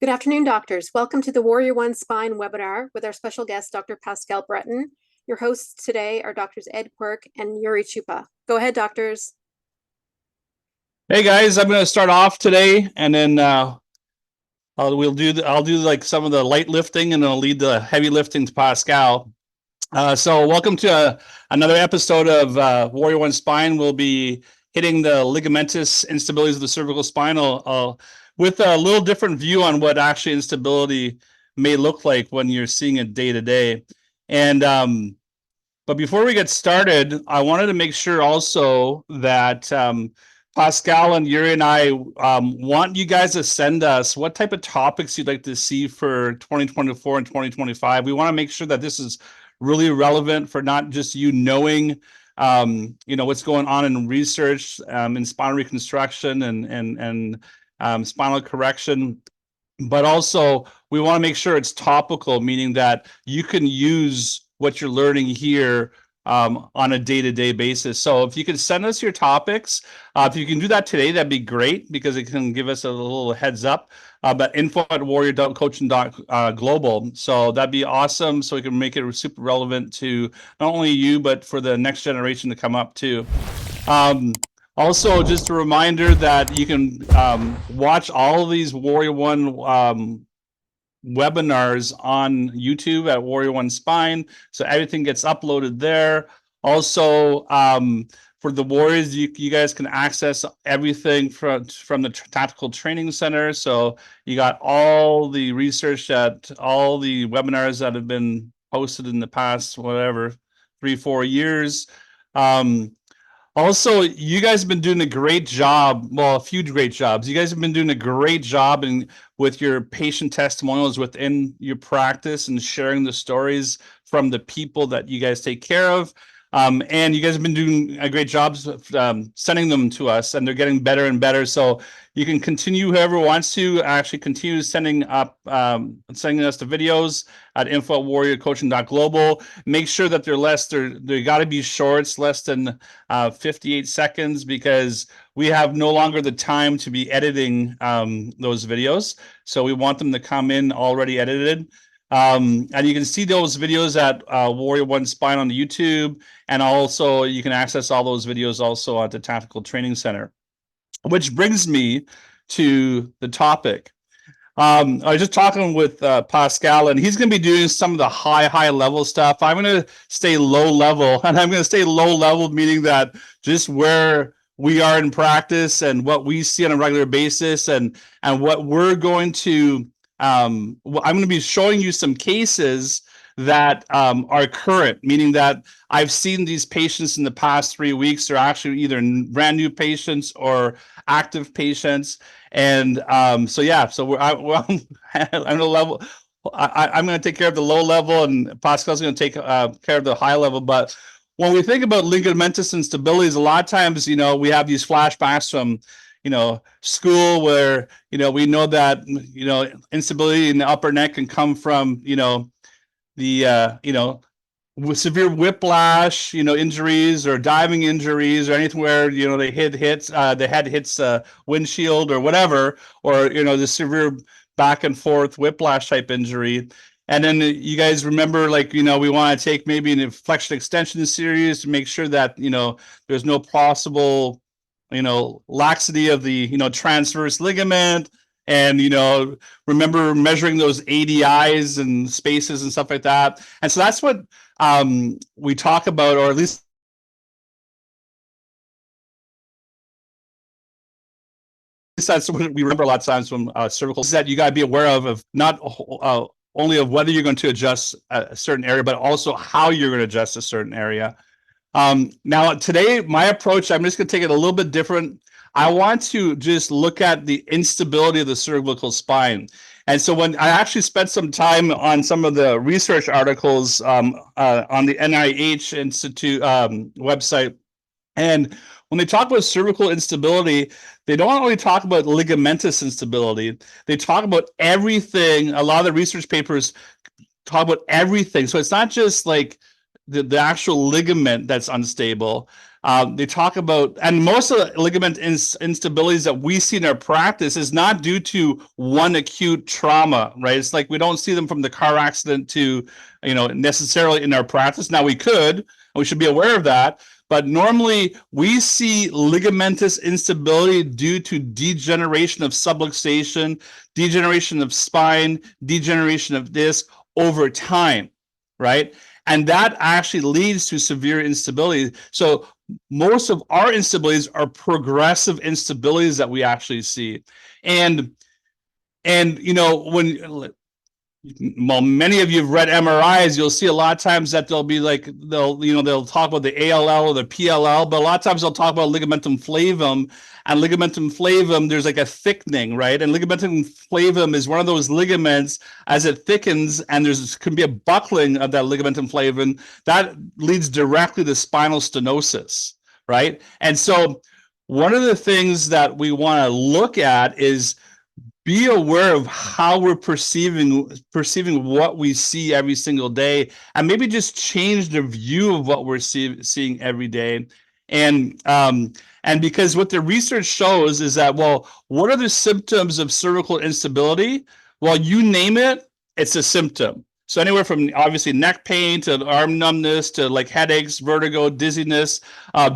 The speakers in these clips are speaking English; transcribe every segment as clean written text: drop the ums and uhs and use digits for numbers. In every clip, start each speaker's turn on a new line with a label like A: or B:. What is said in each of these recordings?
A: Good afternoon, doctors. Welcome to the Warrior1Spine webinar with our special guest, Dr. Pascal Breton. Your hosts today are Doctors Ed Quirk and Yuri Chupa. Go ahead, doctors.
B: Hey guys, I'm going to start off today, and then I'll do like some of the light lifting, and I'll lead the heavy lifting to Pascal. So welcome to another episode of Warrior1Spine. We'll be hitting the ligamentous instabilities of the cervical spine with a little different view on what actually instability may look like when you're seeing it day to day. And but before we get started, I wanted to make sure also that Pascal and Yuri and I want you guys to send us what type of topics you'd like to see for 2024 and 2025. We want to make sure that this is really relevant for not just you knowing, what's going on in research, in spinal reconstruction and spinal correction, but also we want to make sure it's topical, meaning that you can use what you're learning here on a day-to-day basis. So if you can send us your topics, if you can do that today, that'd be great, because it can give us a little heads up. But info@warrior.coaching.global. So that'd be awesome. So we can make it super relevant to not only you, but for the next generation to come up too. Also, just a reminder that you can watch all of these Warrior One webinars on YouTube at Warrior1Spine. So everything gets uploaded there. Also, for the Warriors, you guys can access everything from the Tactical Training Center. So you got all the research, all the webinars that have been posted in the past, 3-4 years. Also, you guys have been doing a great job. Well, a few great jobs. You guys have been doing a great job with your patient testimonials within your practice and sharing the stories from the people that you guys take care of. And you guys have been doing a great job sending them to us, and they're getting better and better. So you can continue, whoever wants to actually continue sending us the videos at info@warriorcoaching.global. Make sure that they got to be shorts, less than 58 seconds, because we have no longer the time to be editing those videos. So we want them to come in already edited. And you can see those videos at Warrior1Spine on the YouTube, and also you can access all those videos also at the Tactical Training Center. Which brings me to the topic. I was just talking with Pascal, and he's going to be doing some of the high level stuff. I'm going to stay low level, and I'm going to stay low level, meaning that just where we are in practice and what we see on a regular basis, and what we're going to I'm going to be showing you some cases that are current, meaning that I've seen these patients in the past 3 weeks. They're actually either brand new patients or active patients. And so I'm going to take care of the low level, and Pascal's going to take care of the high level. But when we think about ligamentous instabilities, a lot of times, we have these flashbacks from school where, we know that, instability in the upper neck can come from, with severe whiplash, injuries or diving injuries or anything where, the head hits windshield or whatever, or, the severe back and forth whiplash type injury. And then you guys remember, we want to take maybe an flexion extension series to make sure that, there's no possible laxity of the, transverse ligament, and, remember measuring those ADIs and spaces and stuff like that. And so that's what we talk about, or at least that's what we remember a lot of times from cervical, is that you got to be aware of not only of whether you're going to adjust a certain area, but also how you're going to adjust a certain area. Now, today, my approach, I'm just going to take it a little bit different. I want to just look at the instability of the cervical spine. And so when I actually spent some time on some of the research articles on the NIH Institute website, and when they talk about cervical instability, they don't only talk about ligamentous instability. They talk about everything. A lot of the research papers talk about everything. So it's not just like the actual ligament that's unstable. They talk about, and most of the ligament instabilities that we see in our practice is not due to one acute trauma, right? It's like we don't see them from the car accident to, necessarily in our practice. Now we could, and we should be aware of that. But normally we see ligamentous instability due to degeneration of subluxation, degeneration of spine, degeneration of disc over time, right? And that actually leads to severe instability. So most of our instabilities are progressive instabilities that we actually see. And when many of you have read MRIs, you'll see a lot of times that they'll be like, they'll talk about the ALL or the PLL, but a lot of times they'll talk about ligamentum flavum, and ligamentum flavum, there's like a thickening, right? And ligamentum flavum is one of those ligaments, as it thickens and can be a buckling of that ligamentum flavum, that leads directly to spinal stenosis, right? And so one of the things that we want to look at is be aware of how we're perceiving what we see every single day, and maybe just change the view of what we're seeing every day. And because what the research shows is that, well, what are the symptoms of cervical instability? Well, you name it, it's a symptom. So anywhere from obviously neck pain to arm numbness to like headaches, vertigo, dizziness,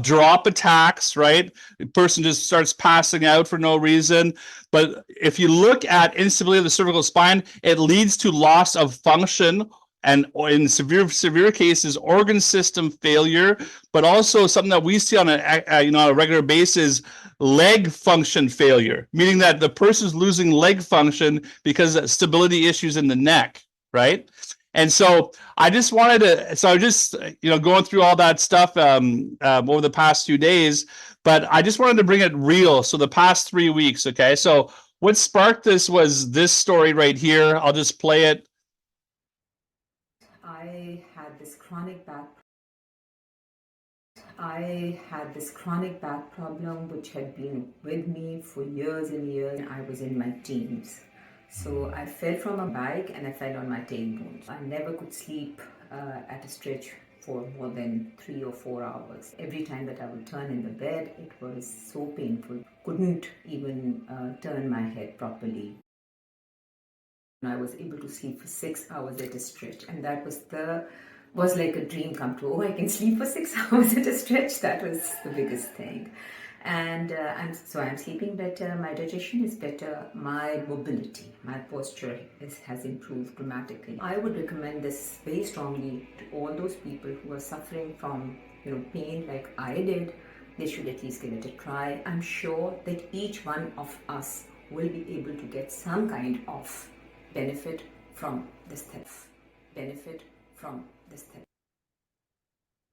B: drop attacks, right? The person just starts passing out for no reason. But if you look at instability of the cervical spine, it leads to loss of function, and in severe cases, organ system failure, but also something that we see on a regular basis, leg function failure, meaning that the person's losing leg function because of stability issues in the neck, right? And so I just wanted to, so I just, going through all that stuff over the past 2 days, but I just wanted to bring it real. So the past 3 weeks, okay? So what sparked this was this story right here. I'll just play it.
C: I had this chronic back problem which had been with me for years and years. I was in my teens. So I fell from a bike and I fell on my tailbone. I never could sleep at a stretch for more than 3 or 4 hours. Every time that I would turn in the bed, it was so painful. Couldn't even turn my head properly. I was able to sleep for 6 hours at a stretch, and that was like a dream come true. Oh, I can sleep for 6 hours at a stretch. That was the biggest thing. And I'm sleeping better, my digestion is better, my mobility, my posture has improved dramatically. I would recommend this very strongly to all those people who are suffering from pain like I did. They should at least give it a try. I'm sure that each one of us will be able to get some kind of benefit from this therapy.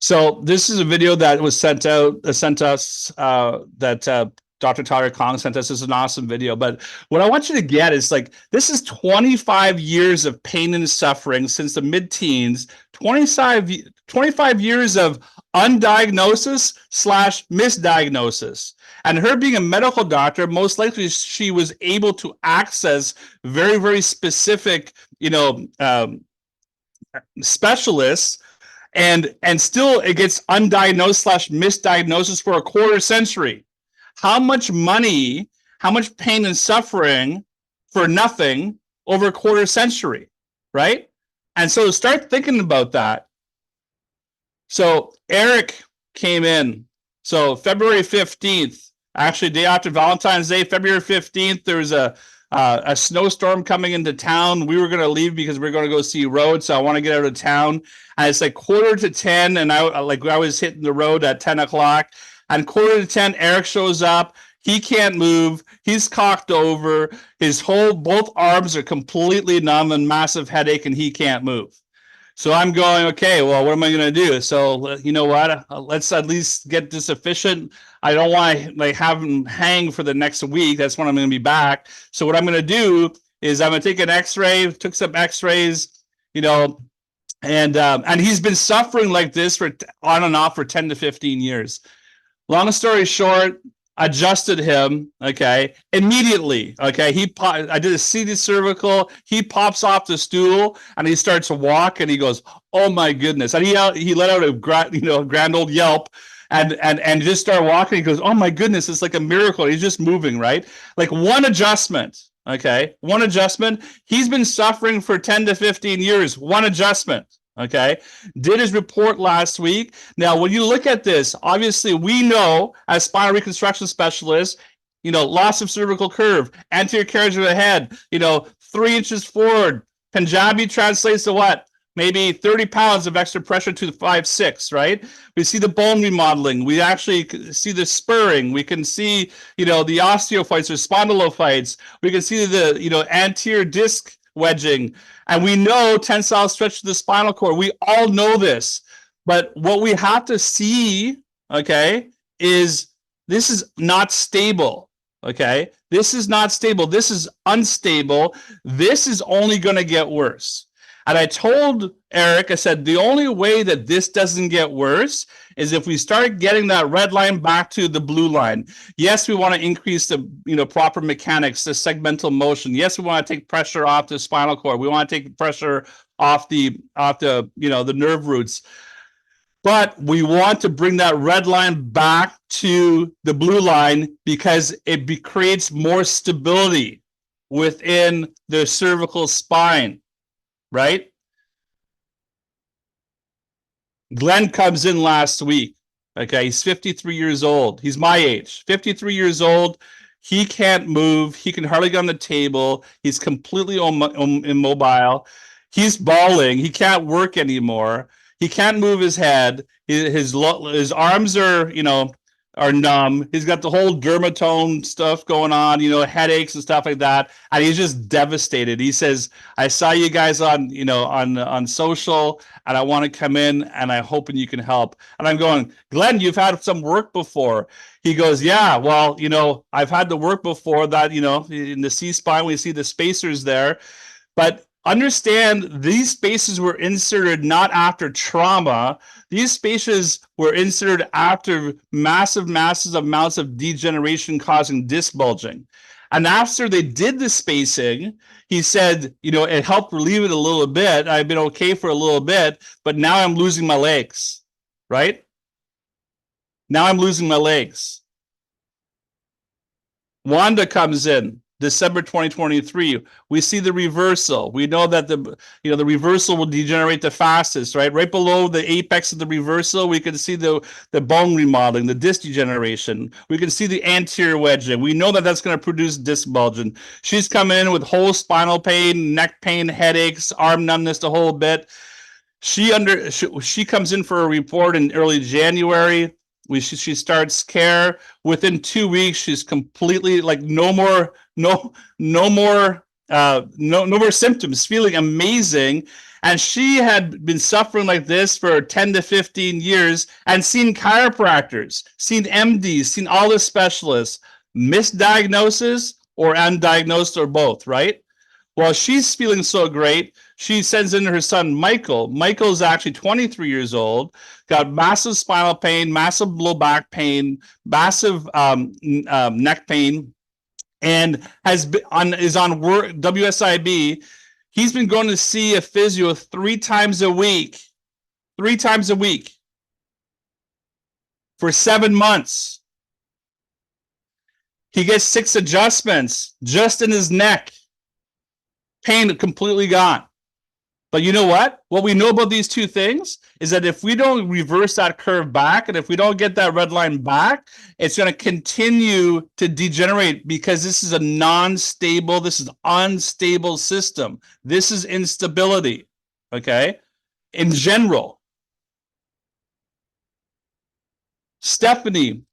B: So this is a video that was sent us that Dr. Tyler Kong sent us. This is an awesome video. But what I want you to get is like, this is 25 years of pain and suffering since the mid-teens, 25 years of undiagnosis / misdiagnosis. And her being a medical doctor, most likely she was able to access very, very specific, specialists, and still it gets undiagnosed / misdiagnosis for a quarter century. How much money, how much pain and suffering for nothing over a quarter century, right? And so start thinking about that. So Eric came in. So February 15th, actually day after Valentine's Day, February 15th, there was a snowstorm coming into town. We were going to leave because we were going to go see road. So I want to get out of town. And it's like 9:45. And I was hitting the road at 10 o'clock, and 9:45, Eric shows up. He can't move. He's cocked over. Both arms are completely numb and massive headache, and he can't move. So I'm going, okay, well, what am I going to do? So you know what? Let's at least get this efficient. I don't want to have him hang for the next week. That's when I'm going to be back. So what I'm going to do is I'm going to take an X-ray. Took some X-rays, and he's been suffering like this for on and off for 10 to 15 years. Long story short, adjusted him, okay, immediately, okay. I did a seated cervical. He pops off the stool and he starts to walk, and he goes, "Oh my goodness!" And he let out a grand old yelp, and just start walking. He goes, oh my goodness, it's like a miracle. He's just moving, right? Like one adjustment. Okay, one adjustment. He's been suffering for 10 to 15 years. One adjustment. Okay, did his report last week. Now, when you look at this, obviously we know as spinal reconstruction specialists, loss of cervical curve, anterior carriage of the head, 3 inches forward. Punjabi translates to what? Maybe 30 pounds of extra pressure to 5'6", right? We see the bone remodeling. We actually see the spurring. We can see, the osteophytes or spondylophytes. We can see the, anterior disc wedging. And we know tensile stretch to the spinal cord. We all know this. But what we have to see, okay, is this is not stable, okay? This is not stable. This is unstable. This is only going to get worse. And I told Eric, I said, the only way that this doesn't get worse is if we start getting that red line back to the blue line. Yes, we want to increase the proper mechanics, the segmental motion. Yes, we want to take pressure off the spinal cord. We want to take pressure off the the nerve roots. But we want to bring that red line back to the blue line because it creates more stability within the cervical spine. Right? Glenn comes in last week. Okay, he's 53 years old. He's my age, 53 years old. He can't move. He can hardly get on the table. He's completely immobile. He's bawling. He can't work anymore. He can't move his head. His arms are numb. He's got the whole dermatome stuff going on, headaches and stuff like that. And he's just devastated. He says, I saw you guys on social and I want to come in and I'm hoping you can help. And I'm going, Glenn, you've had some work before. He goes, yeah, well, I've had the work before that, in the C-spine, we see the spacers there. But understand these spaces were inserted not after trauma. These spaces were inserted after massive amounts of degeneration causing disc bulging. And after they did the spacing, he said, it helped relieve it a little bit. I've been okay for a little bit, but now I'm losing my legs, right? Now I'm losing my legs. Wanda comes in. December 2023, we see the reversal. We know that the reversal will degenerate the fastest, right? Right below the apex of the reversal, we can see the bone remodeling, the disc degeneration. We can see the anterior wedging. We know that that's going to produce disc bulging. She's come in with whole spinal pain, neck pain, headaches, arm numbness, the whole bit. She comes in for a report in early January. She starts care. Within 2 weeks, she's completely like no more symptoms, feeling amazing. And she had been suffering like this for 10 to 15 years and seen chiropractors, seen MDs, seen all the specialists, misdiagnosis or undiagnosed or both, right? Well, she's feeling so great. She sends in her son, Michael. Michael's actually 23 years old, got massive spinal pain, massive low back pain, massive neck pain, and is on work, WSIB. He's been going to see a physio 3 times a week for 7 months. He gets 6 adjustments just in his neck. Pain completely gone. But you know what? What we know about these two things is that if we don't reverse that curve back and if we don't get that red line back, it's going to continue to degenerate because this is a non-stable, this is unstable system. This is instability, okay? In general. Stephanie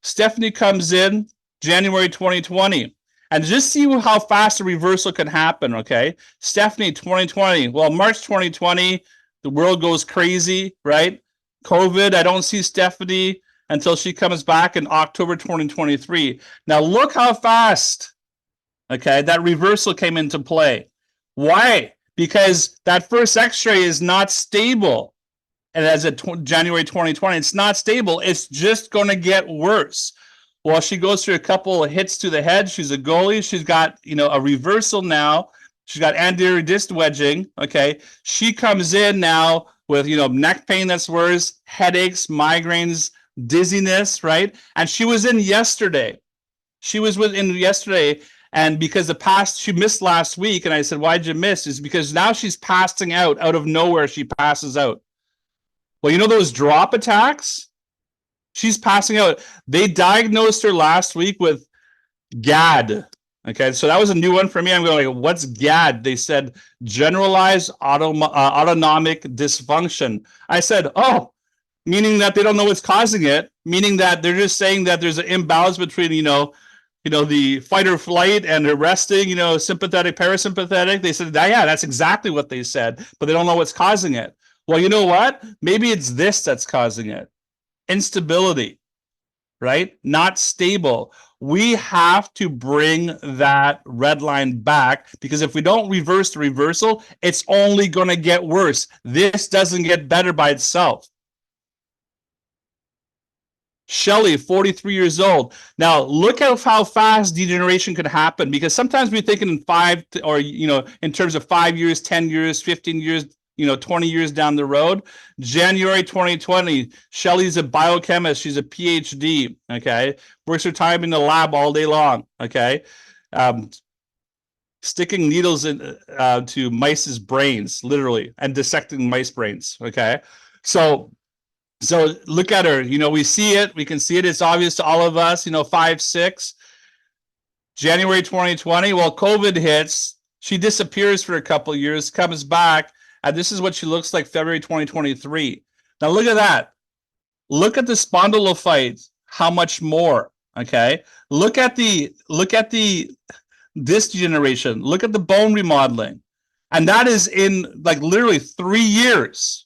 B: comes in January 2020. And just see how fast a reversal can happen, okay? Stephanie, 2020. Well, March 2020, the world goes crazy, right? COVID, I don't see Stephanie until she comes back in October 2023. Now, look how fast, okay, that reversal came into play. Why? Because that first x-ray is not stable. And as of January 2020, it's not stable. It's just going to get worse. Well, she goes through a couple of hits to the head. She's a goalie. She's got, a reversal now. She's got anterior disc wedging. Okay. She comes in now with, neck pain that's worse, headaches, migraines, dizziness, right? And she was in yesterday. She was in yesterday, and because she missed last week, and I said, why'd you miss? Is because now she's passing out of nowhere. She passes out. Well, you know those drop attacks? She's passing out. They diagnosed her last week with GAD. Okay, so that was a new one for me. I'm going like, what's GAD? They said generalized autonomic dysfunction. I said, oh, meaning that they don't know what's causing it, meaning that they're just saying that there's an imbalance between, the fight or flight and the resting, sympathetic, parasympathetic. They said, yeah, that's exactly what they said, but they don't know what's causing it. Well, you know what? Maybe it's this that's causing it. Instability, right? Not stable. We have to bring that red line back, because if we don't reverse the reversal, it's only going to get worse. This doesn't get better by itself. Shelly, 43 years old. Now, look at how fast degeneration could happen, because sometimes we're thinking in terms of 5 years, 10 years, 15 years, 20 years down the road. January 2020, Shelly's a biochemist. She's a PhD, okay? Works her time in the lab all day long, okay? Sticking needles to mice's brains, literally, and dissecting mice brains, okay? So look at her. We see it. We can see it. It's obvious to all of us. 5'6". January 2020. Well, COVID hits. She disappears for a couple of years, comes back, and this is what she looks like February 2023. Now look at that. Look at the spondylophytes. How much more? Okay. Look at the disc degeneration. Look at the bone remodeling, and that is in like literally 3 years.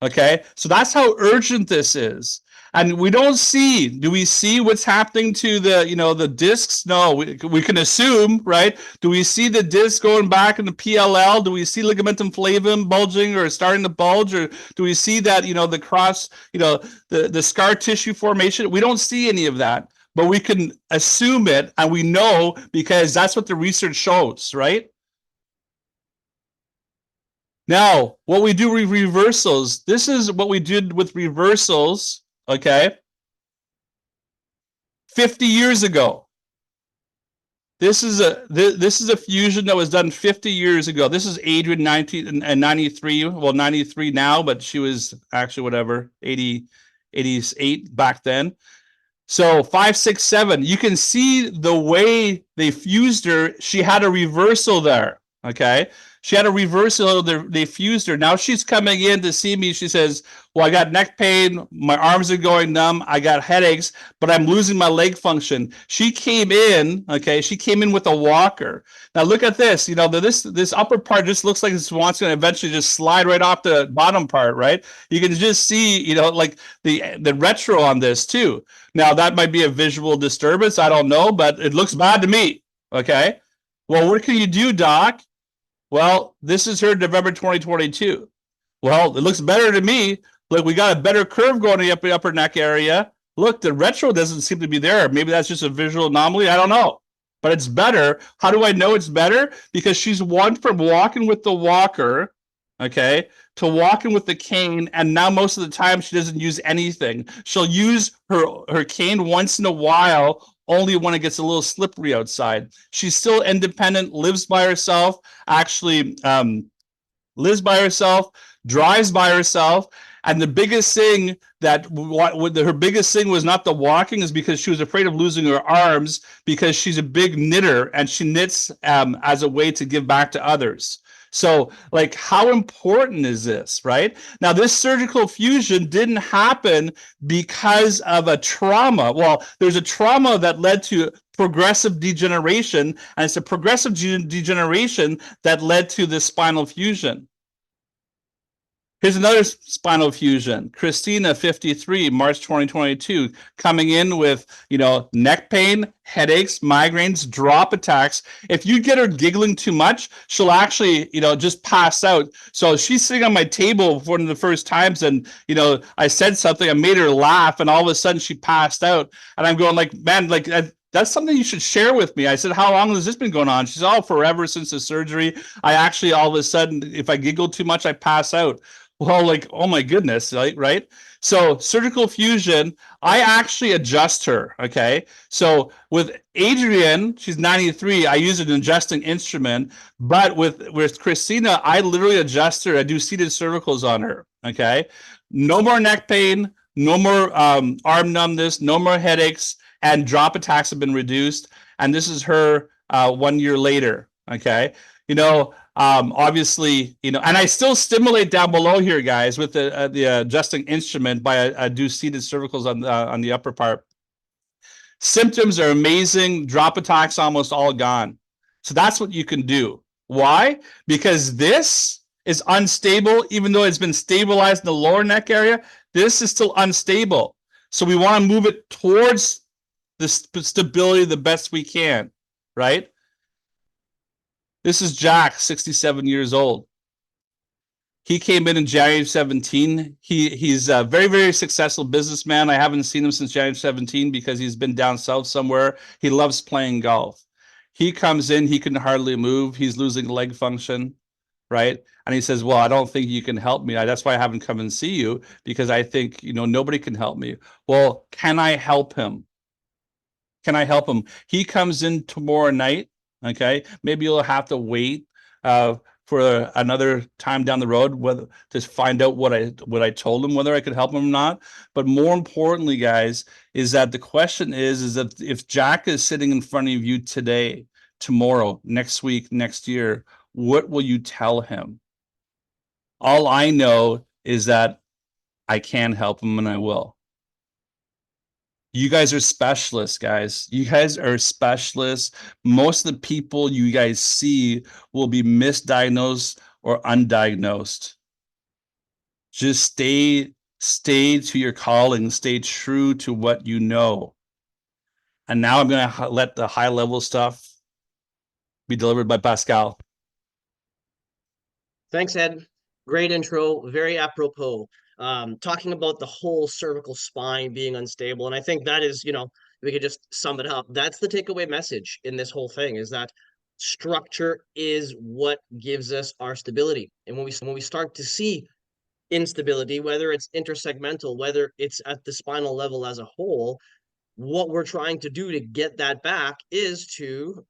B: Okay, so that's how urgent this is. And we don't see, do we see what's happening to the discs? No, we can assume, right? Do we see the disc going back in the PLL? Do we see ligamentum flavum bulging or starting to bulge? Or do we see that, the cross, the scar tissue formation? We don't see any of that, but we can assume it, and we know because that's what the research shows, right? Now, what we do with reversals, this is what we did with reversals, okay, 50 years ago. This is a fusion that was done 50 years ago. This is Adrian 93, well, 93 now, but she was actually 88 back then. So 5, 6, 7, you can see the way they fused her. She had a reversal there, okay? She had a reversal. They fused her. Now she's coming in to see me. She says, well, I got neck pain. My arms are going numb. I got headaches, but I'm losing my leg function. She came in, okay? She came in with a walker. Now look at this. This upper part just looks like this wants to eventually just slide right off the bottom part, right? You can just see, like the retro on this too. Now that might be a visual disturbance. I don't know, but it looks bad to me, okay? Well, what can you do, doc? Well, this is her November 2022. Well, it looks better to me. Look, we got a better curve going up the upper neck area. Look, the retro doesn't seem to be there. Maybe that's just a visual anomaly. I don't know. But it's better. How do I know it's better? Because she's won from walking with the walker, okay, to walking with the cane, and now most of the time she doesn't use anything. She'll use her cane once in a while, only when it gets a little slippery outside. She's still independent, lives by herself, actually lives by herself, drives by herself. And the biggest thing her biggest thing was not the walking, is because she was afraid of losing her arms, because she's a big knitter and she knits as a way to give back to others. So, like, how important is this, right? Now, this surgical fusion didn't happen because of a trauma. Well, there's a trauma that led to progressive degeneration, and it's a progressive degeneration that led to this spinal fusion. Here's another spinal fusion. Christina, 53, March 2022, coming in with, neck pain, headaches, migraines, drop attacks. If you get her giggling too much, she'll actually, just pass out. So she's sitting on my table for one of the first times, and, I said something, I made her laugh, and all of a sudden she passed out. And I'm going like, man, like, that's something you should share with me. I said, how long has this been going on? She's all forever since the surgery. I actually, all of a sudden, if I giggle too much, I pass out. Well, like, oh my goodness, right? So surgical fusion, I actually adjust her. Okay. So with Adrienne, she's 93. I use an adjusting instrument, but with Christina, I literally adjust her. I do seated cervicals on her. Okay. No more neck pain, no more arm numbness, no more headaches, and drop attacks have been reduced. And this is her 1 year later. Okay. You know, obviously, you know, and I still stimulate down below here, guys, with the adjusting instrument by I do seated cervicals on the upper part. Symptoms are amazing. Drop attacks almost all gone. So that's what you can do. Why? Because this is unstable, even though it's been stabilized in the lower neck area. This is still unstable. So we want to move it towards the stability the best we can, right? This is Jack, 67 years old. He came in January 17. He's a very, very successful businessman. I haven't seen him since January 17 because he's been down south somewhere. He loves playing golf. He comes in, he can hardly move. He's losing leg function, right? And he says, well, I don't think you can help me. That's why I haven't come and see you, because I think, you know, nobody can help me. Well, can I help him? Can I help him? He comes in tomorrow night. Okay. Maybe you'll have to wait for another time down the road, whether to find out what I told him, whether I could help him or not. But more importantly, guys, is that the question is that if Jack is sitting in front of you today, tomorrow, next week, next year, what will you tell him? All I know is that I can help him and I will. You guys are specialists, guys. You guys are specialists. Most of the people you guys see will be misdiagnosed or undiagnosed. Just stay to your calling, stay true to what you know. And now I'm going to let the high level stuff be delivered by Pascal.
D: Thanks, Ed. Great intro, very apropos. Talking about the whole cervical spine being unstable. And I think that is, you know, we could just sum it up. That's the takeaway message in this whole thing, is that structure is what gives us our stability. And when we start to see instability, whether it's intersegmental, whether it's at the spinal level as a whole, what we're trying to do to get that back is to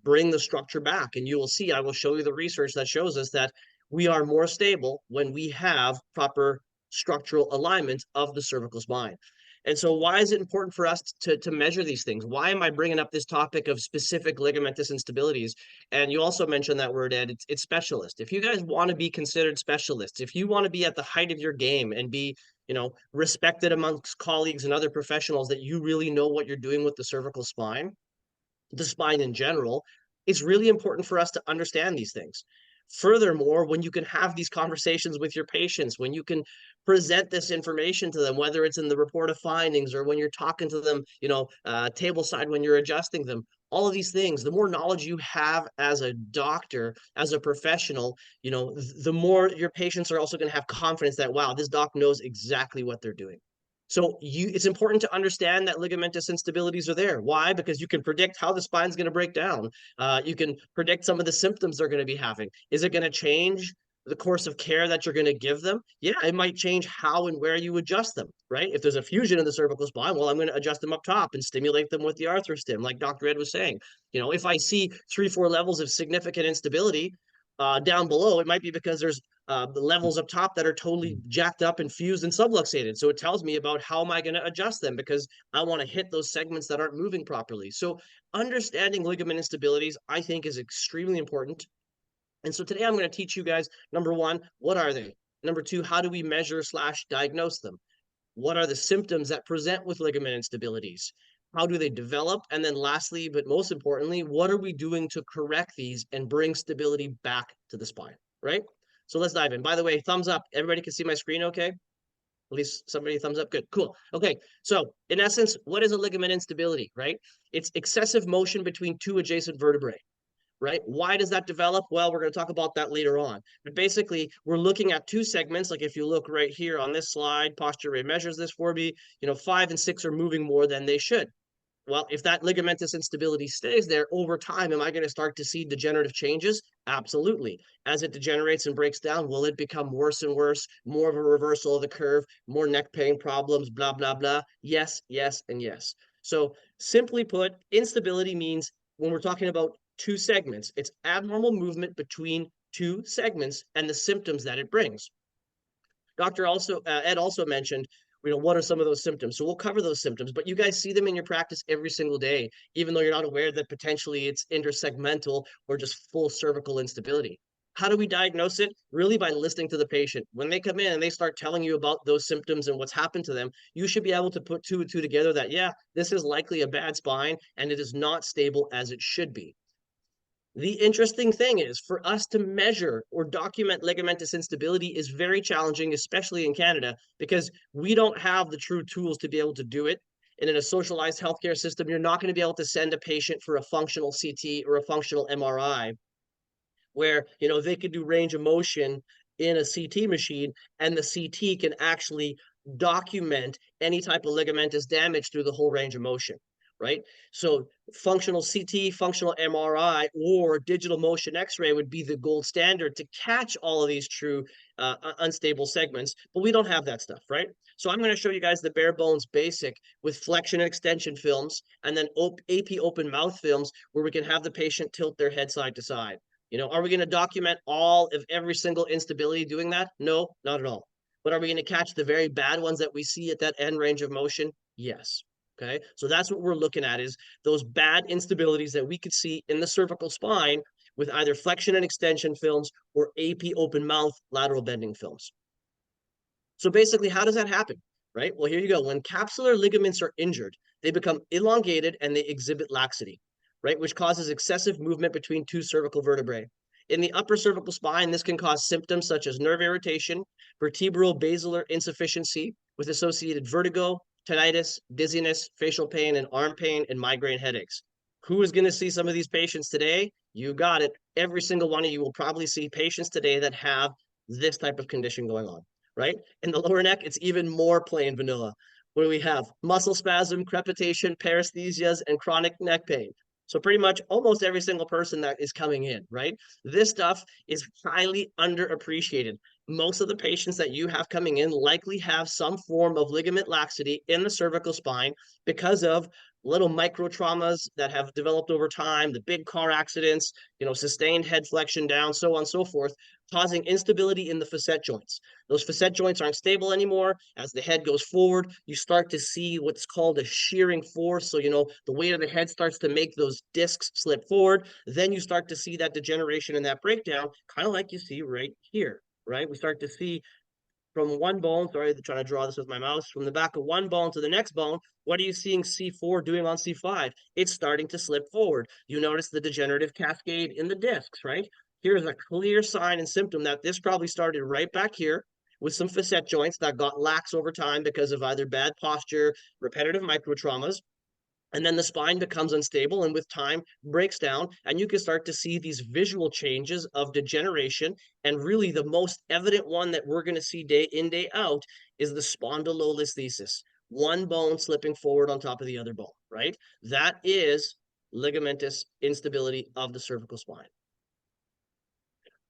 D: bring the structure back. And you will see, I will show you the research that shows us that we are more stable when we have proper structural alignment of the cervical spine. And so why is it important for us to measure these things? Why am I bringing up this topic of specific ligamentous instabilities? And you also mentioned that word, Ed, it's specialist. If you guys want to be considered specialists, if you want to be at the height of your game and be, you know, respected amongst colleagues and other professionals, that you really know what you're doing with the cervical spine, the spine in general, it's really important for us to understand these things. Furthermore, when you can have these conversations with your patients, when you can present this information to them, whether it's in the report of findings or when you're talking to them, you know, table side when you're adjusting them, all of these things, the more knowledge you have as a doctor, as a professional, you know, the more your patients are also going to have confidence that, wow, this doc knows exactly what they're doing. So it's important to understand that ligamentous instabilities are there. Why? Because you can predict how the spine's going to break down. You can predict some of the symptoms they're going to be having. Is it going to change the course of care that you're going to give them? Yeah, it might change how and where you adjust them, right? If there's a fusion in the cervical spine, well, I'm going to adjust them up top and stimulate them with the arthrostim, like Dr. Ed was saying. You know, if I see 3-4 levels of significant instability down below, it might be because there's the levels up top that are totally jacked up and fused and subluxated. So it tells me about how am I going to adjust them, because I want to hit those segments that aren't moving properly. So understanding ligament instabilities, I think, is extremely important. And so today I'm going to teach you guys, number one, what are they? Number two, how do we measure / diagnose them? What are the symptoms that present with ligament instabilities? How do they develop? And then lastly, but most importantly, what are we doing to correct these and bring stability back to the spine, right? So let's dive in. By the way, thumbs up. Everybody can see my screen okay? At least somebody thumbs up. Good, cool. Okay, so in essence, what is a ligament instability, right? It's excessive motion between two adjacent vertebrae, right? Why does that develop? Well, we're going to talk about that later on. But basically, we're looking at two segments. Like if you look right here on this slide, Posture Ray measures this for me, you know, 5 and 6 are moving more than they should. Well, if that ligamentous instability stays there over time, am I going to start to see degenerative changes? Absolutely. As it degenerates and breaks down, will it become worse and worse, more of a reversal of the curve, more neck pain problems, blah, blah, blah? Yes, yes, and yes. So simply put, instability means when we're talking about two segments, it's abnormal movement between two segments and the symptoms that it brings. Ed also mentioned, what are some of those symptoms? So we'll cover those symptoms, but you guys see them in your practice every single day, even though you're not aware that potentially it's intersegmental or just full cervical instability. How do we diagnose it? Really by listening to the patient. When they come in and they start telling you about those symptoms and what's happened to them, you should be able to put two and two together that, yeah, this is likely a bad spine and it is not stable as it should be. The interesting thing is for us to measure or document ligamentous instability is very challenging, especially in Canada, because we don't have the true tools to be able to do it. And in a socialized healthcare system, you're not going to be able to send a patient for a functional CT or a functional MRI where, they could do range of motion in a CT machine and the CT can actually document any type of ligamentous damage through the whole range of motion, right? So functional CT, functional MRI, or digital motion X-ray would be the gold standard to catch all of these true unstable segments, but we don't have that stuff, right? So I'm going to show you guys the bare bones basic with flexion and extension films, and then AP open mouth films where we can have the patient tilt their head side to side. Are we going to document all of every single instability doing that? No, not at all. But are we going to catch the very bad ones that we see at that end range of motion? Yes. Okay, so that's what we're looking at, is those bad instabilities that we could see in the cervical spine with either flexion and extension films or AP open mouth lateral bending films. So basically, how does that happen? Right? Well, here you go. When capsular ligaments are injured, they become elongated and they exhibit laxity, right? Which causes excessive movement between two cervical vertebrae. In the upper cervical spine, this can cause symptoms such as nerve irritation, vertebral basilar insufficiency with associated vertigo, tinnitus, dizziness, facial pain, and arm pain, and migraine headaches. Who is going to see some of these patients today? You got it. Every single one of you will probably see patients today that have this type of condition going on, right? In the lower neck, it's even more plain vanilla. What do we have? Muscle spasm, crepitation, paresthesias, and chronic neck pain. So pretty much almost every single person that is coming in, right? This stuff is highly underappreciated. Most of the patients that you have coming in likely have some form of ligament laxity in the cervical spine because of little micro traumas that have developed over time, the big car accidents, sustained head flexion down, so on and so forth, causing instability in the facet joints. Those facet joints aren't stable anymore. As the head goes forward, you start to see what's called a shearing force. So, the weight of the head starts to make those discs slip forward. Then you start to see that degeneration and that breakdown, kind of like you see right here, right? We start to see from one bone, sorry, trying to draw this with my mouse, from the back of one bone to the next bone, what are you seeing C4 doing on C5? It's starting to slip forward. You notice the degenerative cascade in the discs, right? Here's a clear sign and symptom that this probably started right back here with some facet joints that got lax over time because of either bad posture, repetitive microtraumas, and then the spine becomes unstable and with time breaks down, and you can start to see these visual changes of degeneration. And really the most evident one that we're going to see day in, day out is the spondylolisthesis, one bone slipping forward on top of the other bone, right? That is ligamentous instability of the cervical spine.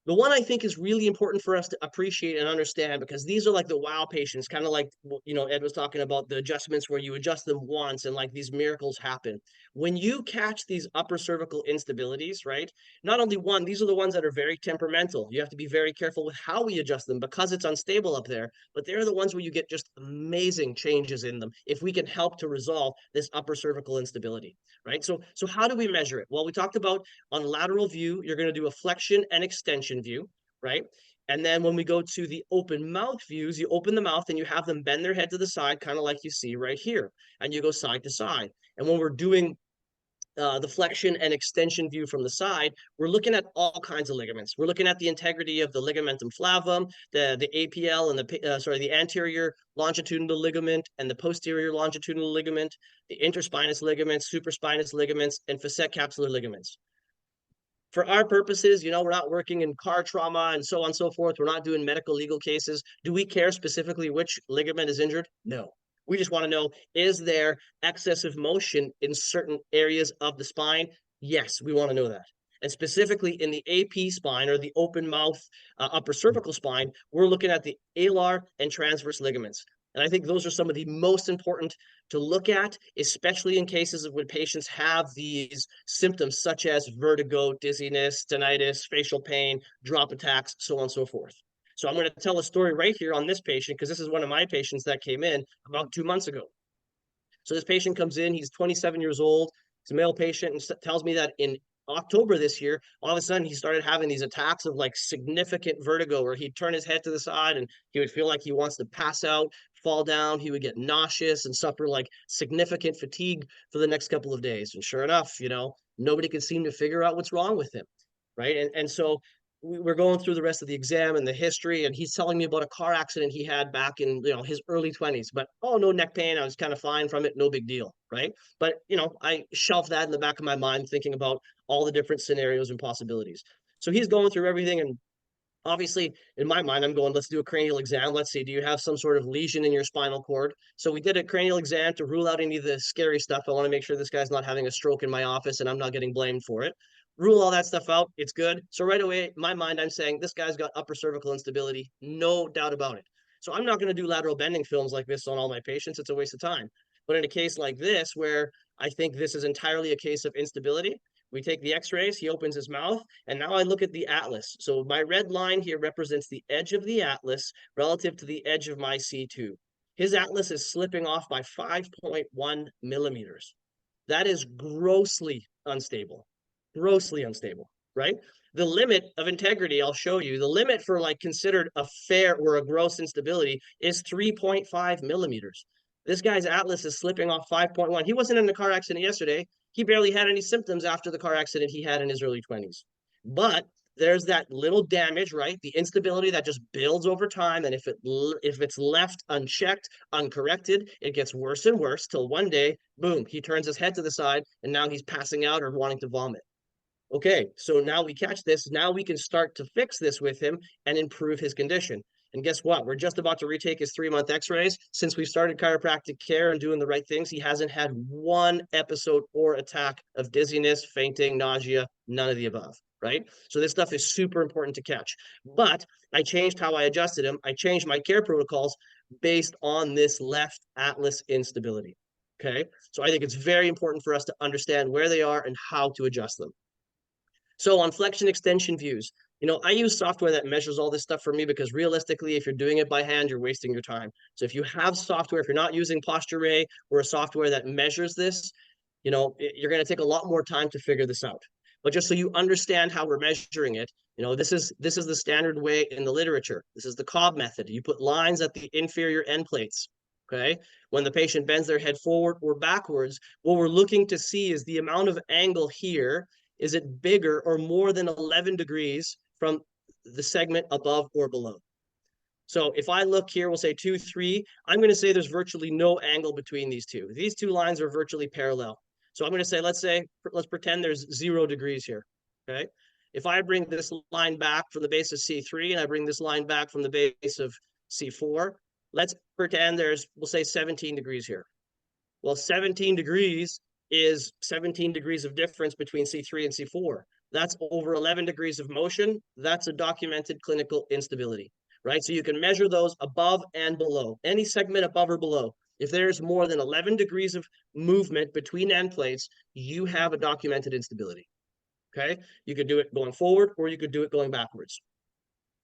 D: The one I think is really important for us to appreciate and understand, because these are like the wow patients, kind of like, Ed was talking about the adjustments where you adjust them once and like these miracles happen. When you catch these upper cervical instabilities, right? Not only one, these are the ones that are very temperamental. You have to be very careful with how we adjust them because it's unstable up there, but they're the ones where you get just amazing changes in them if we can help to resolve this upper cervical instability, right? So how do we measure it? Well, we talked about on lateral view, you're going to do a flexion and extension view, right? And then when we go to the open mouth views, you open the mouth and you have them bend their head to the side, kind of like you see right here, and you go side to side. And when we're doing the flexion and extension view from the side, we're looking at all kinds of ligaments. We're looking at the integrity of the ligamentum flavum, the APL, and the anterior longitudinal ligament and the posterior longitudinal ligament, the interspinous ligaments, supraspinous ligaments, and facet capsular ligaments. For our purposes, we're not working in car trauma and so on and so forth. We're not doing medical legal cases. Do we care specifically which ligament is injured? No. We just want to know, is there excessive motion in certain areas of the spine? Yes, we want to know that. And specifically in the AP spine, or the open mouth upper cervical spine, we're looking at the alar and transverse ligaments. And I think those are some of the most important to look at, especially in cases of when patients have these symptoms such as vertigo, dizziness, tinnitus, facial pain, drop attacks, so on and so forth. So I'm going to tell a story right here on this patient, because this is one of my patients that came in about 2 months ago. So this patient comes in, he's 27 years old, he's a male patient, and tells me that in October this year, all of a sudden he started having these attacks of like significant vertigo where he'd turn his head to the side and he would feel like he wants to pass out, fall down, he would get nauseous and suffer like significant fatigue for the next couple of days. And sure enough, nobody could seem to figure out what's wrong with him. Right. And so we're going through the rest of the exam and the history, and he's telling me about a car accident he had back in his early 20s, but no neck pain, I was kind of fine from it, no big deal, right? But I shelved that in the back of my mind, thinking about all the different scenarios and possibilities. So he's going through everything, and obviously in my mind I'm going, let's do a cranial exam. Let's see, do you have some sort of lesion in your spinal cord? So we did a cranial exam to rule out any of the scary stuff. I want to make sure this guy's not having a stroke in my office and I'm not getting blamed for it. Rule all that stuff out, it's good. So right away in my mind I'm saying this guy's got upper cervical instability, no doubt about it. So I'm not going to do lateral bending films like this on all my patients, it's a waste of time. But in a case like this, where I think this is entirely a case of instability, we take the x-rays, he opens his mouth, and now I look at the atlas. So my red line here represents the edge of the atlas relative to the edge of my C2. His atlas is slipping off by 5.1 millimeters. That is grossly unstable, right? The limit of integrity, I'll show you, the limit for like considered a fair or a gross instability is 3.5 millimeters. This guy's atlas is slipping off 5.1. He wasn't in a car accident yesterday. He barely had any symptoms after the car accident he had in his early 20s. But there's that little damage, right? The instability that just builds over time. And if it's left unchecked, uncorrected, it gets worse and worse till one day, boom, he turns his head to the side and now he's passing out or wanting to vomit. Okay, so now we catch this. Now we can start to fix this with him and improve his condition. And guess what? We're just about to retake his 3-month x-rays. Since we've started chiropractic care and doing the right things, he hasn't had one episode or attack of dizziness, fainting, nausea, none of the above, right? So this stuff is super important to catch. But I changed how I adjusted him. I changed my care protocols based on this left atlas instability, okay? So I think it's very important for us to understand where they are and how to adjust them. So on flexion extension views, I use software that measures all this stuff for me because realistically, if you're doing it by hand, you're wasting your time. So if you have software, if you're not using PostureRay or a software that measures this, you're going to take a lot more time to figure this out. But just so you understand how we're measuring it, this is the standard way in the literature. This is the Cobb method. You put lines at the inferior end plates. Okay. When the patient bends their head forward or backwards, what we're looking to see is the amount of angle here. Is it bigger or more than 11 degrees from the segment above or below? So if I look here, we'll say 2, 3, I'm going to say there's virtually no angle between these two. These two lines are virtually parallel. So I'm going to say, let's pretend there's 0 degrees here, okay? If I bring this line back from the base of C3 and I bring this line back from the base of C4, let's pretend we'll say 17 degrees here. Well, 17 degrees is 17 degrees of difference between C3 and C4. That's over 11 degrees of motion. That's a documented clinical instability, right? So you can measure those above and below, any segment above or below. If there's more than 11 degrees of movement between end plates, you have a documented instability, okay? You could do it going forward or you could do it going backwards,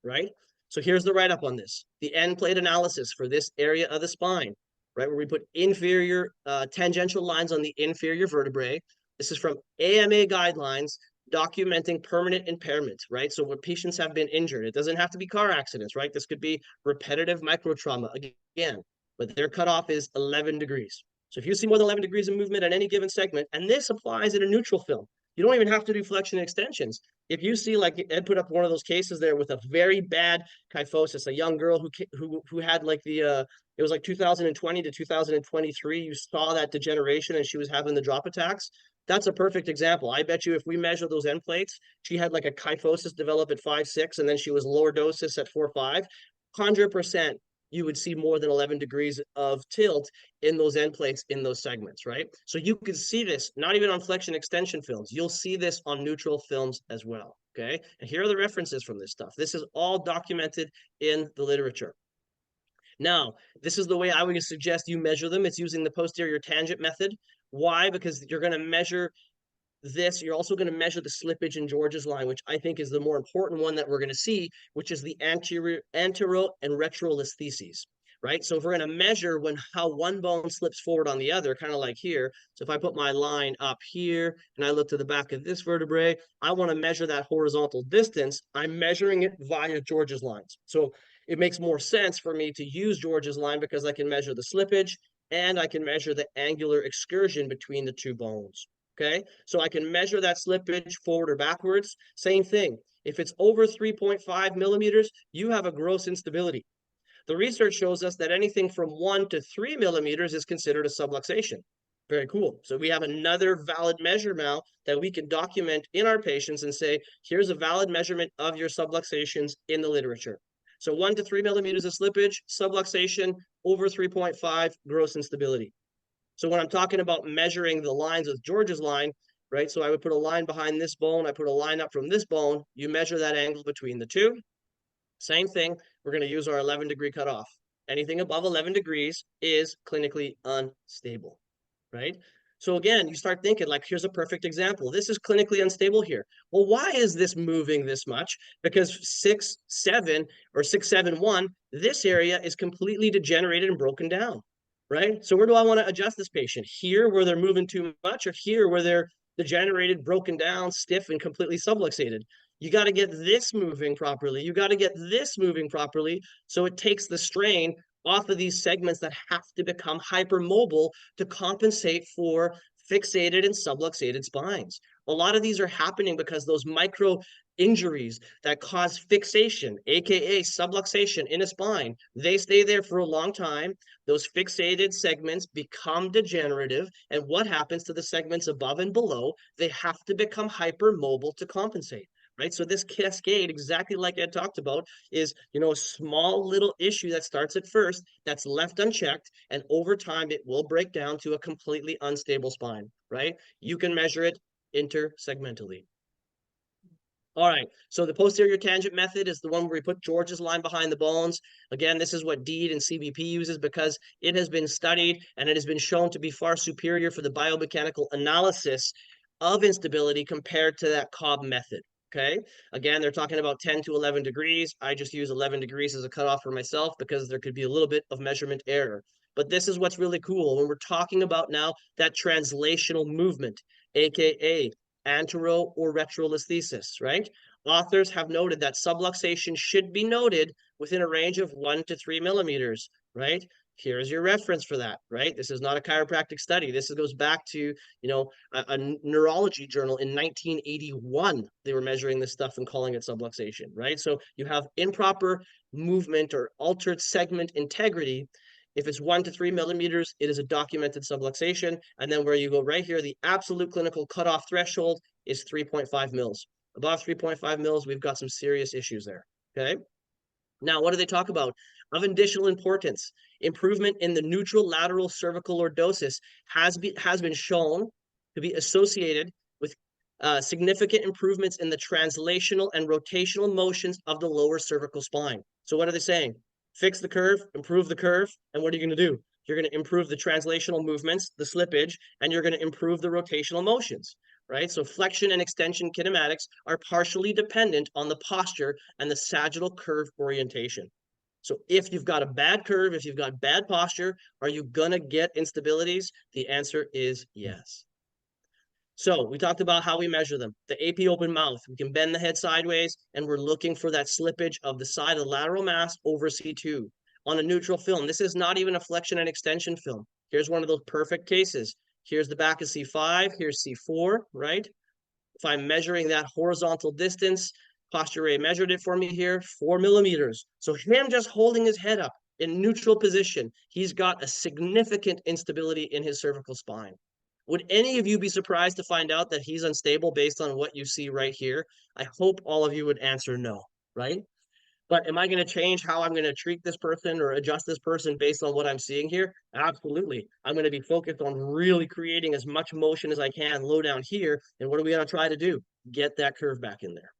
D: right? So here's the write-up on this. The end plate analysis for this area of the spine, right, where we put inferior tangential lines on the inferior vertebrae. This is from AMA guidelines documenting permanent impairment, right? So when patients have been injured, it doesn't have to be car accidents, right? This could be repetitive microtrauma again, but their cutoff is 11 degrees. So if you see more than 11 degrees of movement at any given segment, and this applies in a neutral film, you don't even have to do flexion extensions. If you see, like Ed put up one of those cases there with a very bad kyphosis, a young girl who had like it was like 2020 to 2023, you saw that degeneration and she was having the drop attacks. That's a perfect example. I bet you if we measure those end plates, she had like a kyphosis develop at 5.6 and then she was lordosis at 4.5. 100% you would see more than 11 degrees of tilt in those end plates, in those segments, right? So you could see this, not even on flexion extension films. You'll see this on neutral films as well, okay? And here are the references from this stuff. This is all documented in the literature. Now, this is the way I would suggest you measure them. It's using the posterior tangent method. Why? Because you're going to measure this. You're also going to measure the slippage in George's line, which I think is the more important one that we're going to see, which is the antero and retrolestheses, right? So if we're going to measure how one bone slips forward on the other, kind of like here. So if I put my line up here and I look to the back of this vertebrae, I want to measure that horizontal distance. I'm measuring it via George's lines. So it makes more sense for me to use George's line because I can measure the slippage and I can measure the angular excursion between the two bones. Okay, so I can measure that slippage forward or backwards. Same thing. If it's over 3.5 millimeters, you have a gross instability. The research shows us that anything from 1 to 3 millimeters is considered a subluxation. Very cool. So we have another valid measure now that we can document in our patients and say, here's a valid measurement of your subluxations in the literature. So 1 to 3 millimeters of slippage, subluxation, over 3.5, gross instability. So when I'm talking about measuring the lines with George's line, right? So I would put a line behind this bone. I put a line up from this bone. You measure that angle between the two. Same thing. We're going to use our 11-degree cutoff. Anything above 11 degrees is clinically unstable, right? So again, you start thinking like, here's a perfect example. This is clinically unstable here. Well, why is this moving this much? Because 6-7 or 6-7-1, this area is completely degenerated and broken down. Right? So where do I want to adjust this patient? Here where they're moving too much, or here where they're degenerated, broken down, stiff, and completely subluxated? You got to get this moving properly. You got to get this moving properly so it takes the strain off of these segments that have to become hypermobile to compensate for fixated and subluxated spines. A lot of these are happening because those micro injuries that cause fixation, aka subluxation in a spine, they stay there for a long time. Those fixated segments become degenerative, and what happens to the segments above and below? They have to become hypermobile to compensate. Right. So this cascade, exactly like Ed talked about, is, a small little issue that starts at first that's left unchecked, and over time it will break down to a completely unstable spine. Right. You can measure it intersegmentally. All right, so the posterior tangent method is the one where we put George's line behind the bones. Again, this is what DEED and CBP uses because it has been studied and it has been shown to be far superior for the biomechanical analysis of instability compared to that Cobb method. Okay, again, they're talking about 10 to 11 degrees. I just use 11 degrees as a cutoff for myself because there could be a little bit of measurement error. But this is what's really cool when we're talking about now that translational movement, aka antero or retrolesthesis, right? Authors have noted that subluxation should be noted within a range of 1 to 3 millimeters, right? Here's your reference for that, right? This is not a chiropractic study. This goes back to, a neurology journal in 1981. They were measuring this stuff and calling it subluxation, right? So you have improper movement or altered segment integrity. If it's 1 to 3 millimeters, it is a documented subluxation. And then where you go right here, the absolute clinical cutoff threshold is 3.5 mils. Above 3.5 mils, we've got some serious issues there, okay? Now, what do they talk about? Of additional importance, improvement in the neutral lateral cervical lordosis has been shown to be associated with significant improvements in the translational and rotational motions of the lower cervical spine. So what are they saying? Fix the curve, improve the curve, and what are you going to do? You're going to improve the translational movements, the slippage, and you're going to improve the rotational motions, right? So flexion and extension kinematics are partially dependent on the posture and the sagittal curve orientation. So if you've got a bad curve, if you've got bad posture, are you going to get instabilities? The answer is yes. So we talked about how we measure them. The AP open mouth, we can bend the head sideways, and we're looking for that slippage of the side of the lateral mass over C2. On a neutral film, this is not even a flexion and extension film. Here's one of those perfect cases. Here's the back of C5, here's C4, right? If I'm measuring that horizontal distance, Posture Ray measured it for me here, 4 millimeters. So him just holding his head up in neutral position, he's got a significant instability in his cervical spine. Would any of you be surprised to find out that he's unstable based on what you see right here? I hope all of you would answer no, right? But am I going to change how I'm going to treat this person or adjust this person based on what I'm seeing here? Absolutely. I'm going to be focused on really creating as much motion as I can low down here. And what are we going to try to do? Get that curve back in there.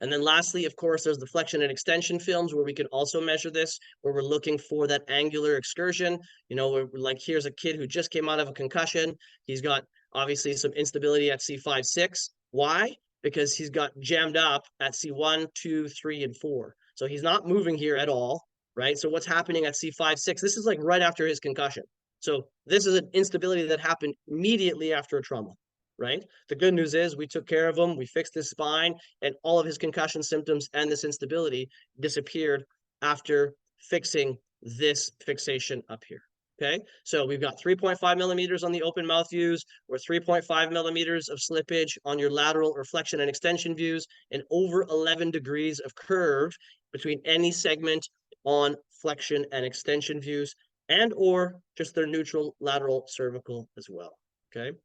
D: And then lastly, of course, there's the flexion and extension films where we can also measure this, where we're looking for that angular excursion. You know, like here's a kid who just came out of a concussion. He's got obviously some instability at C5, 6. Why? Because he's got jammed up at C1, 2, 3, and 4. So he's not moving here at all, right? So what's happening at C5, 6? This is like right after his concussion. So this is an instability that happened immediately after a trauma, right? The good news is we took care of him, we fixed his spine, and all of his concussion symptoms and this instability disappeared after fixing this fixation up here. Okay, so we've got 3.5 millimeters on the open mouth views, or 3.5 millimeters of slippage on your lateral or flexion and extension views, and over 11 degrees of curve between any segment on flexion and extension views, and or just their neutral lateral cervical as well. Okay.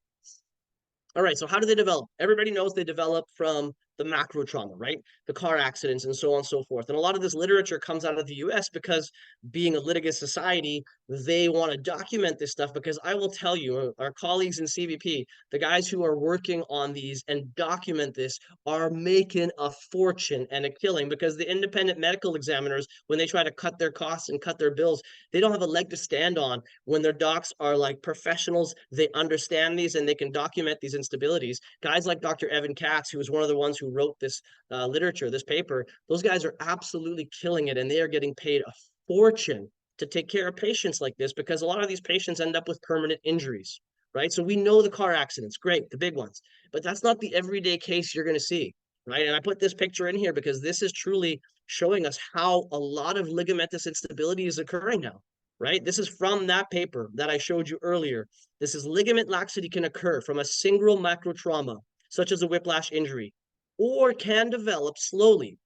D: All right, so how do they develop? Everybody knows they develop from the macro trauma, right? The car accidents and so on and so forth. And a lot of this literature comes out of the US because being a litigious society, they want to document this stuff, because I will tell you, our colleagues in CBP, the guys who are working on these and document this are making a fortune and a killing, because the independent medical examiners, when they try to cut their costs and cut their bills, they don't have a leg to stand on when their docs are like professionals. They understand these and they can document these instabilities. Guys like Dr. Evan Katz, who was one of the ones who wrote this literature, this paper, those guys are absolutely killing it, and they are getting paid a fortune to take care of patients like this, because a lot of these patients end up with permanent injuries, right? So we know the car accidents, great, the big ones, but that's not the everyday case you're going to see, right? And I put this picture in here because this is truly showing us how a lot of ligamentous instability is occurring now, right? This is from that paper that I showed you earlier. This is ligament laxity can occur from a single macro trauma, such as a whiplash injury, or can develop slowly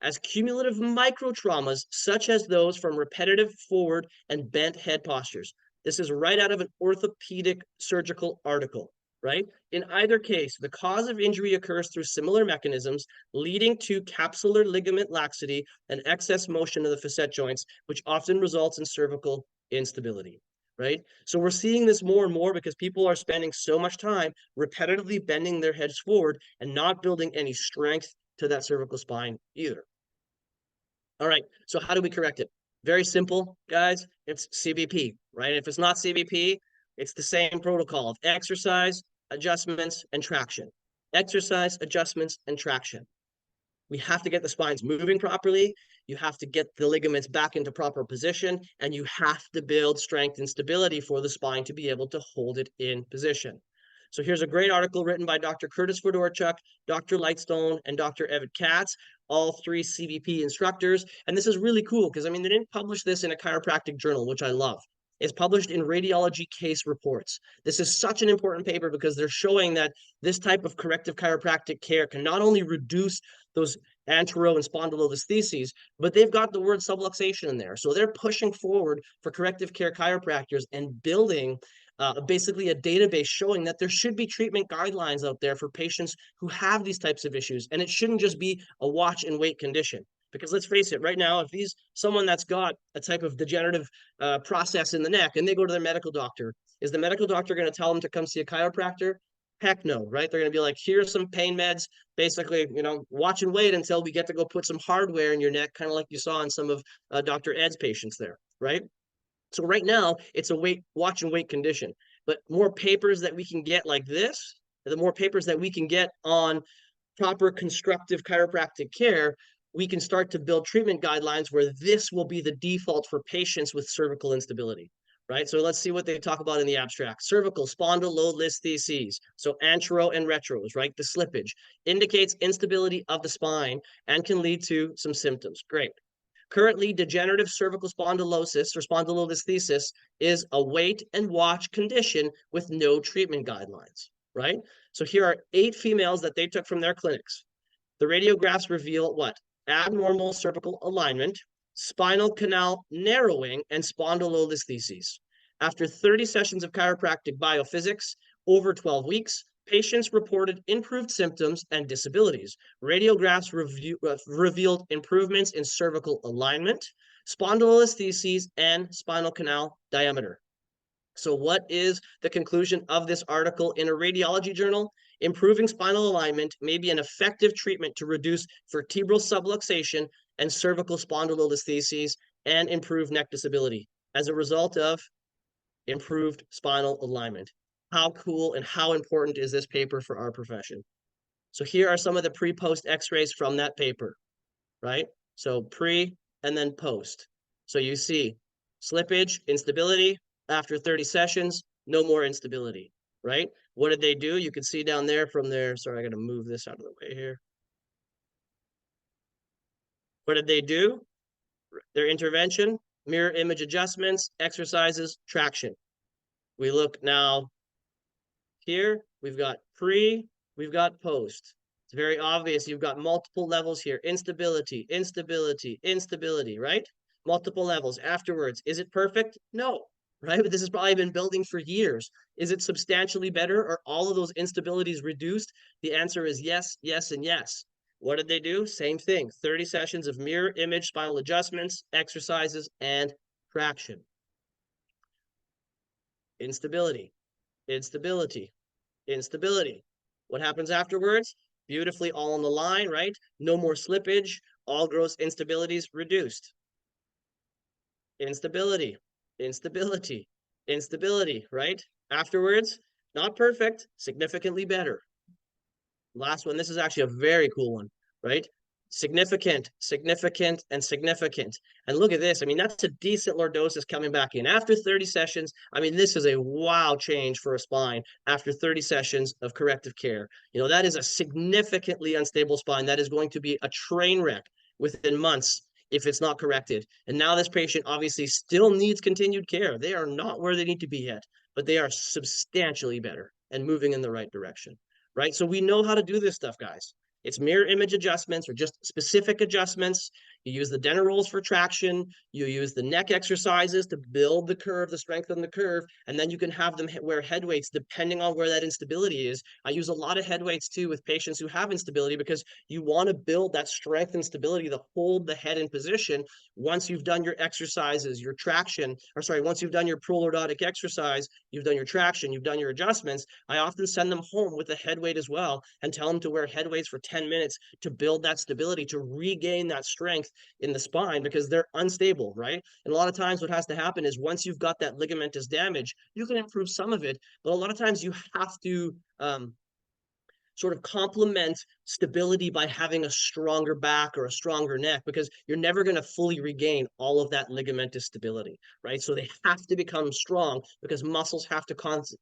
D: as cumulative micro traumas, such as those from repetitive forward and bent head postures. This is right out of an orthopedic surgical article, right? In either case, the cause of injury occurs through similar mechanisms, leading to capsular ligament laxity and excess motion of the facet joints, which often results in cervical instability, right? So we're seeing this more and more because people are spending so much time repetitively bending their heads forward and not building any strength to that cervical spine either. All right, so how do we correct it? Very simple, guys. It's CBP, right? If it's not CBP, it's the same protocol of exercise, adjustments, and traction. Exercise, adjustments, and traction. We have to get the spines moving properly. You have to get the ligaments back into proper position, and you have to build strength and stability for the spine to be able to hold it in position. So here's a great article written by Dr. Curtis Fedorchuk, Dr. Lightstone, and Dr. Evan Katz, all three CBP instructors. And this is really cool because, I mean, they didn't publish this in a chiropractic journal, which I love. It's published in radiology case reports. This is such an important paper because they're showing that this type of corrective chiropractic care can not only reduce those antero and spondylolistheses, but they've got the word subluxation in there. So they're pushing forward for corrective care chiropractors and building basically a database showing that there should be treatment guidelines out there for patients who have these types of issues. And it shouldn't just be a watch and wait condition. Because let's face it, right now, if someone that's got a type of degenerative process in the neck and they go to their medical doctor, is the medical doctor going to tell them to come see a chiropractor? Heck no, right? They're going to be like, here's some pain meds, basically, watch and wait until we get to go put some hardware in your neck, kind of like you saw in some of Dr. Ed's patients there, right? So right now, it's a watch and wait condition. But more papers that we can get like this, the more papers that we can get on proper constructive chiropractic care, we can start to build treatment guidelines where this will be the default for patients with cervical instability, right? So let's see what they talk about in the abstract. Cervical spondylolistheses, so antero and retros, right? The slippage indicates instability of the spine and can lead to some symptoms. Great. Currently, degenerative cervical spondylosis or spondylolisthesis is a wait and watch condition with no treatment guidelines, right? So here are 8 females that they took from their clinics. The radiographs reveal what? Abnormal cervical alignment, spinal canal narrowing, and spondylolistheses. After 30 sessions of chiropractic biophysics over 12 weeks, Patients reported improved symptoms and disabilities. Radiographs revealed improvements in cervical alignment, spondylolistheses, and spinal canal diameter. So what is the conclusion of this article in a radiology journal? Improving spinal alignment may be an effective treatment to reduce vertebral subluxation and cervical spondylolistheses and improve neck disability as a result of improved spinal alignment. How cool and how important is this paper for our profession? So here are some of the pre-post x-rays from that paper, right? So pre and then post. So you see slippage, instability. After 30 sessions, no more instability, right? What did they do? You can see down there from their, sorry, I got to move this out of the way here. What did they do? Their intervention, mirror image adjustments, exercises, traction. We look now here, we've got pre, we've got post. It's very obvious. You've got multiple levels here. Instability, instability, instability, right? Multiple levels. Afterwards, is it perfect? No, right? But this has probably been building for years. Is it substantially better? Are all of those instabilities reduced? The answer is yes, yes, and yes. What did they do? Same thing. 30 sessions of mirror image spinal adjustments, exercises, and traction. Instability, instability, instability. What happens afterwards? Beautifully all on the line, right? No more slippage. All gross instabilities reduced. Instability, instability, instability, right? Afterwards, not perfect, significantly better. Last one, this is actually a very cool one, right? Significant, significant, and significant. And look at this. I mean, that's a decent lordosis coming back in. After 30 sessions, I mean, this is a wow change for a spine after 30 sessions of corrective care. You know, that is a significantly unstable spine. That is going to be a train wreck within months if it's not corrected. And now this patient obviously still needs continued care. They are not where they need to be yet, but they are substantially better and moving in the right direction, right? So we know how to do this stuff, guys. It's mirror image adjustments or just specific adjustments. You use the Denner rolls for traction. You use the neck exercises to build the curve, the strength on the curve, and then you can have them wear head weights depending on where that instability is. I use a lot of head weights too with patients who have instability because you want to build that strength and stability to hold the head in position once you've done your exercises, your traction, or sorry, once you've done your prolordotic exercise, you've done your traction, you've done your adjustments. I often send them home with a head weight as well and tell them to wear head weights for 10 minutes to build that stability, to regain that strength in the spine because they're unstable, right? And a lot of times what has to happen is once you've got that ligamentous damage, you can improve some of it, but a lot of times you have to sort of complement stability by having a stronger back or a stronger neck because you're never going to fully regain all of that ligamentous stability, right? So they have to become strong because muscles have to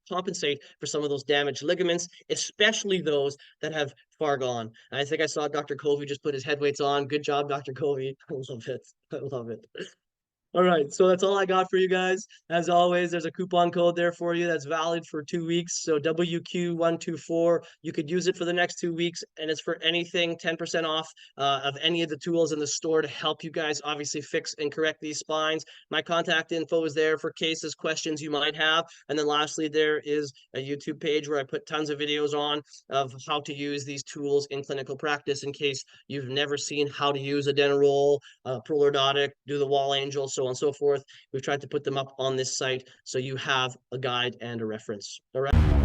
D: compensate for some of those damaged ligaments, especially those that have far gone. And I think I saw Dr. Covey just put his head weights on. Good job, Dr. Covey. I love it. I love it. All right, so that's all I got for you guys. As always, there's a coupon code there for you that's valid for 2 weeks. So WQ124, you could use it for the next 2 weeks, and it's for anything 10% off of any of the tools in the store to help you guys obviously fix and correct these spines. My contact info is there for cases, questions you might have. And then lastly, there is a YouTube page where I put tons of videos on of how to use these tools in clinical practice in case you've never seen how to use a Denner roll, prolordotic, do the wall angel, so on and so forth. We've tried to put them up on this site so you have a guide and a reference. All right.